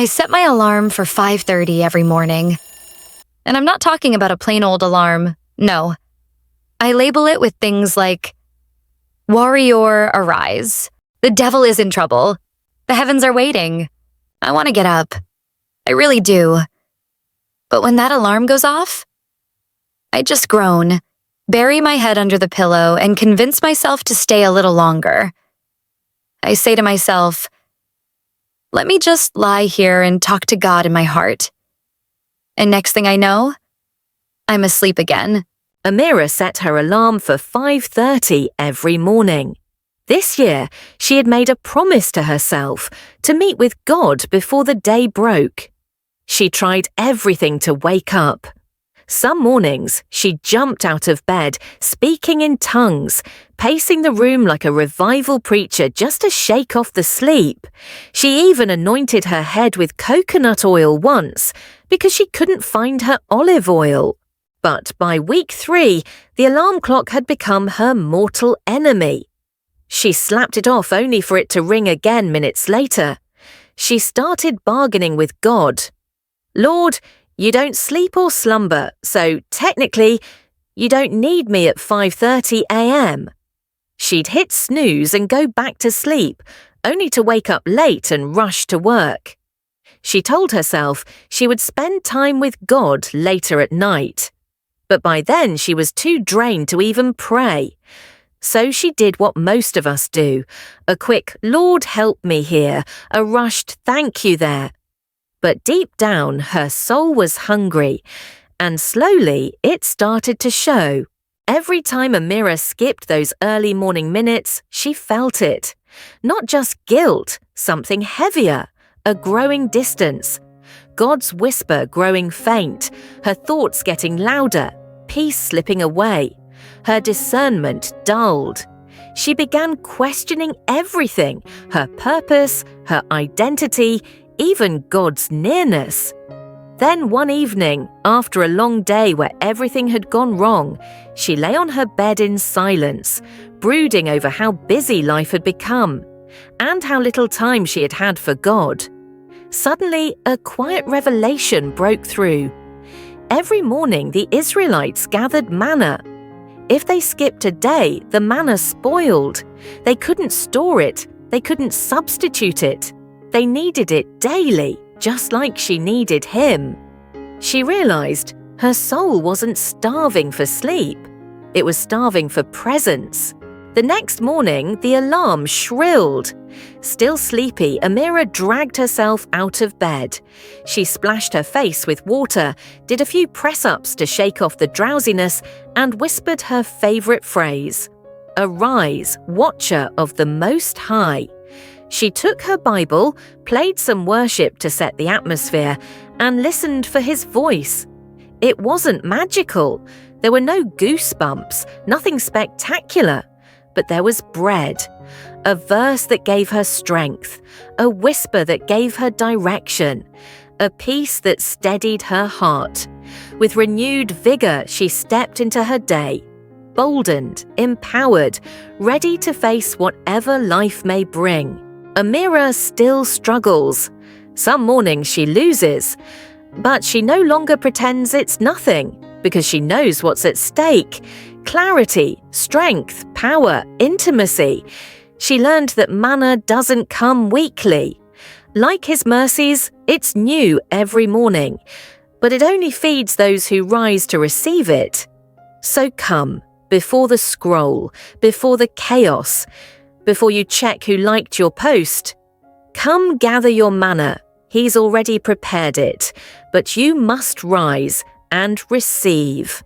I set my alarm for 5:30 every morning. And I'm not talking about a plain old alarm, no. I label it with things like, "Warrior, arise. The devil is in trouble. The heavens are waiting. I want to get up. I really do." But when that alarm goes off, I just groan, bury my head under the pillow, and convince myself to stay a little longer. I say to myself, let me just lie here and talk to God in my heart. And next thing I know, I'm asleep again. Amira set her alarm for 5:30 every morning. This year, she had made a promise to herself to meet with God before the day broke. She tried everything to wake up. Some mornings, she jumped out of bed, speaking in tongues, pacing the room like a revival preacher just to shake off the sleep. She even anointed her head with coconut oil once because she couldn't find her olive oil. But by week 3, the alarm clock had become her mortal enemy. She slapped it off only for it to ring again minutes later. She started bargaining with God. "Lord, you don't sleep or slumber, so technically, you don't need me at 5:30 a.m. She'd hit snooze and go back to sleep, only to wake up late and rush to work. She told herself she would spend time with God later at night. But by then she was too drained to even pray. So she did what most of us do, a quick "Lord help me" here, a rushed "thank you" there. But deep down, her soul was hungry, and slowly it started to show. Every time Amira skipped those early morning minutes, she felt it. Not just guilt, something heavier, a growing distance. God's whisper growing faint, her thoughts getting louder, peace slipping away. Her discernment dulled. She began questioning everything, her purpose, her identity, even God's nearness. Then one evening, after a long day where everything had gone wrong, she lay on her bed in silence, brooding over how busy life had become, and how little time she had had for God. Suddenly, a quiet revelation broke through. Every morning, the Israelites gathered manna. If they skipped a day, the manna spoiled. They couldn't store it. They couldn't substitute it. They needed it daily, just like she needed him. She realized her soul wasn't starving for sleep. It was starving for presence. The next morning, the alarm shrilled. Still sleepy, Amira dragged herself out of bed. She splashed her face with water, did a few press-ups to shake off the drowsiness, and whispered her favorite phrase, "Arise, watcher of the Most High." She took her Bible, played some worship to set the atmosphere, and listened for his voice. It wasn't magical. There were no goosebumps, nothing spectacular. But there was bread, a verse that gave her strength, a whisper that gave her direction, a peace that steadied her heart. With renewed vigor, she stepped into her day, boldened, empowered, ready to face whatever life may bring. Amira still struggles. Some mornings she loses, but she no longer pretends it's nothing because she knows what's at stake. Clarity, strength, power, intimacy. She learned that manna doesn't come weekly. Like his mercies, it's new every morning, but it only feeds those who rise to receive it. So come, before the scroll, before the chaos, before you check who liked your post. Come gather your manna. He's already prepared it, but you must rise and receive.